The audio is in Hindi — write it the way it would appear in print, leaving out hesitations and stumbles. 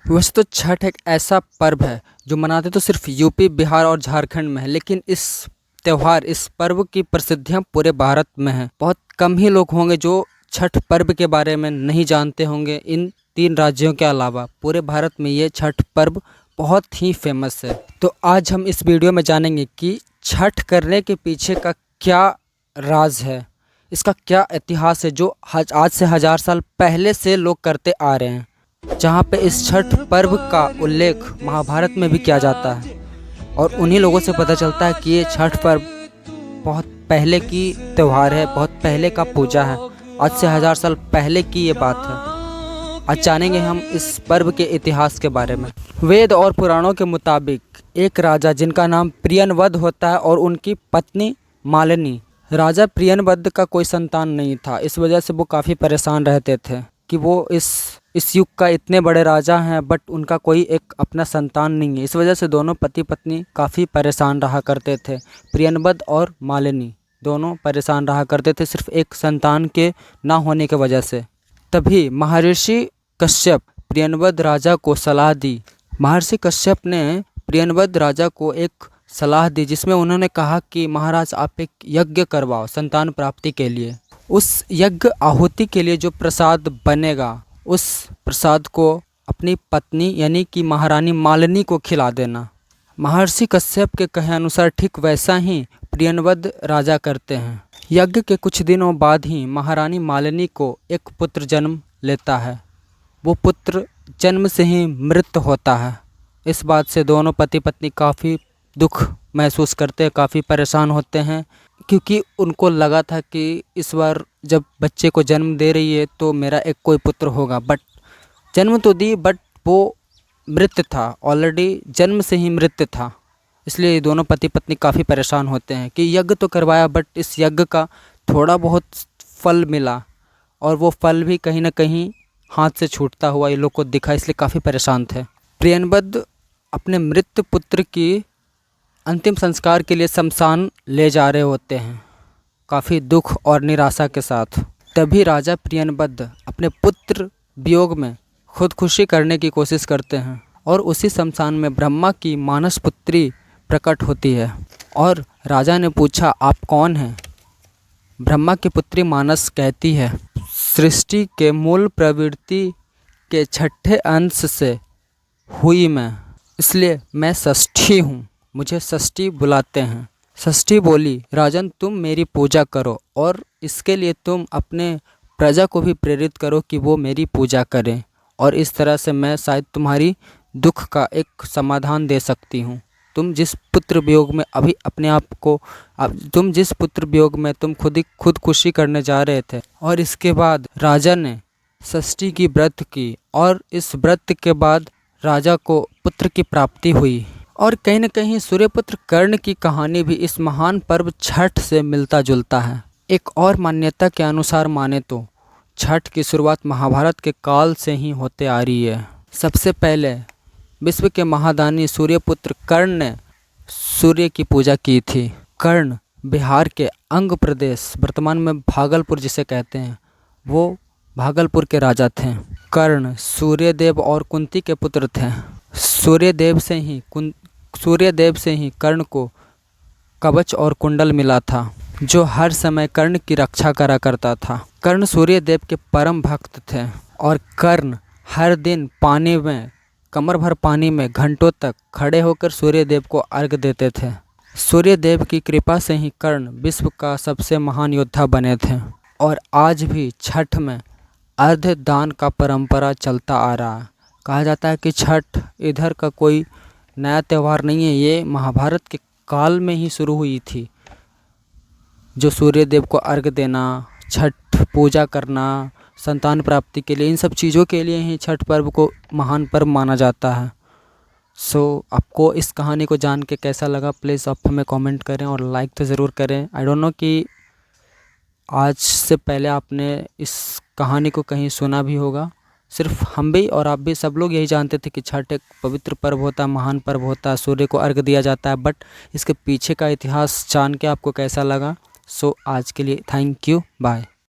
वैसे तो छठ एक ऐसा पर्व है जो मनाते तो सिर्फ यूपी, बिहार और झारखंड में है, लेकिन इस पर्व की प्रसिद्धियां पूरे भारत में है। बहुत कम ही लोग होंगे जो छठ पर्व के बारे में नहीं जानते होंगे। इन 3 राज्यों के अलावा पूरे भारत में ये छठ पर्व बहुत ही फेमस है। तो आज हम इस वीडियो में जानेंगे कि छठ करने के पीछे का क्या राज है, इसका क्या इतिहास है जो आज से 1000 साल पहले से लोग करते आ रहे हैं, जहाँ पे इस छठ पर्व का उल्लेख महाभारत में भी किया जाता है। और उन्हीं लोगों से पता चलता है कि ये छठ पर्व बहुत पहले की त्यौहार है, बहुत पहले का पूजा है, आज से 1000 साल पहले की ये बात है। आज जानेंगे हम इस पर्व के इतिहास के बारे में। वेद और पुराणों के मुताबिक एक राजा जिनका नाम प्रियनवद होता है और उनकी पत्नी मालिनी। राजा प्रियनवद का कोई संतान नहीं था, इस वजह से वो काफ़ी परेशान रहते थे कि वो इस युग का इतने बड़े राजा हैं बट उनका कोई एक अपना संतान नहीं है। इस वजह से दोनों पति पत्नी काफ़ी परेशान रहा करते थे। प्रियनवद और मालिनी दोनों परेशान रहा करते थे सिर्फ एक संतान के ना होने की वजह से। तभी महर्षि कश्यप प्रियनवद राजा को सलाह दी। महर्षि कश्यप ने प्रियनवद राजा को एक सलाह दी जिसमें उन्होंने कहा कि महाराज आप एक यज्ञ करवाओ संतान प्राप्ति के लिए। उस यज्ञ आहुति के लिए जो प्रसाद बनेगा उस प्रसाद को अपनी पत्नी यानी कि महारानी मालिनी को खिला देना। महर्षि कश्यप के कहे अनुसार ठीक वैसा ही प्रियनवद राजा करते हैं। यज्ञ के कुछ दिनों बाद ही महारानी मालिनी को एक पुत्र जन्म लेता है। वो पुत्र जन्म से ही मृत होता है। इस बात से दोनों पति पत्नी काफ़ी दुख महसूस करते हैं, काफ़ी परेशान होते हैं, क्योंकि उनको लगा था कि इस बार जब बच्चे को जन्म दे रही है तो मेरा एक कोई पुत्र होगा। बट जन्म तो दी बट वो मृत था, ऑलरेडी जन्म से ही मृत था। इसलिए दोनों पति पत्नी काफ़ी परेशान होते हैं कि यज्ञ तो करवाया बट इस यज्ञ का थोड़ा बहुत फल मिला और वो फल भी कहीं ना कहीं हाथ से छूटता हुआ ये लोग को दिखा, इसलिए काफ़ी परेशान थे। प्रियनवद अपने मृत पुत्र की अंतिम संस्कार के लिए शमशान ले जा रहे होते हैं काफ़ी दुख और निराशा के साथ। तभी राजा प्रियनवद अपने पुत्र वियोग में खुदकुशी करने की कोशिश करते हैं और उसी शमशान में ब्रह्मा की मानस पुत्री प्रकट होती है। और राजा ने पूछा आप कौन हैं? ब्रह्मा की पुत्री मानस कहती है सृष्टि के मूल प्रवृत्ति के 6ठे अंश से हुई मैं, इसलिए मैं षष्ठी हूँ, मुझे षष्ठी बुलाते हैं। षष्ठी बोली राजन तुम मेरी पूजा करो और इसके लिए तुम अपने प्रजा को भी प्रेरित करो कि वो मेरी पूजा करें और इस तरह से मैं शायद तुम्हारी दुख का एक समाधान दे सकती हूँ। तुम जिस पुत्र वियोग में अभी अपने आप को तुम जिस पुत्र वियोग में तुम खुदकुशी करने जा रहे थे। और इसके बाद राजा ने षष्ठी की व्रत की और इस व्रत के बाद राजा को पुत्र की प्राप्ति हुई। और कहीं न कहीं सूर्यपुत्र कर्ण की कहानी भी इस महान पर्व छठ से मिलता जुलता है। एक और मान्यता के अनुसार माने तो छठ की शुरुआत महाभारत के काल से ही होते आ रही है। सबसे पहले विश्व के महादानी सूर्यपुत्र कर्ण ने सूर्य की पूजा की थी। कर्ण बिहार के अंग प्रदेश वर्तमान में भागलपुर जिसे कहते हैं वो भागलपुर के राजा थे। कर्ण सूर्यदेव और कुंती के पुत्र थे। सूर्यदेव से ही कर्ण को कवच और कुंडल मिला था जो हर समय कर्ण की रक्षा करा करता था। कर्ण सूर्यदेव के परम भक्त थे और कर्ण हर दिन पानी में कमर भर पानी में घंटों तक खड़े होकर सूर्यदेव को अर्घ देते थे। सूर्यदेव की कृपा से ही कर्ण विश्व का सबसे महान योद्धा बने थे और आज भी छठ में अर्घ दान का परंपरा चलता आ रहा है। कहा जाता है कि छठ इधर का कोई नया त्यौहार नहीं है, ये महाभारत के काल में ही शुरू हुई थी। जो सूर्यदेव को अर्घ देना, छठ पूजा करना, संतान प्राप्ति के लिए, इन सब चीज़ों के लिए ही छठ पर्व को महान पर्व माना जाता है। आपको इस कहानी को जान के कैसा लगा प्लीज़ आप हमें कमेंट करें और लाइक तो ज़रूर करें। आई डोंट नो कि आज से पहले आपने इस कहानी को कहीं सुना भी होगा। सिर्फ हम भी और आप भी सब लोग यही जानते थे कि छठ एक पवित्र पर्व होता है, महान पर्व होता है, सूर्य को अर्घ दिया जाता है। बट इसके पीछे का इतिहास जान के आपको कैसा लगा सो आज के लिए थैंक यू, बाय।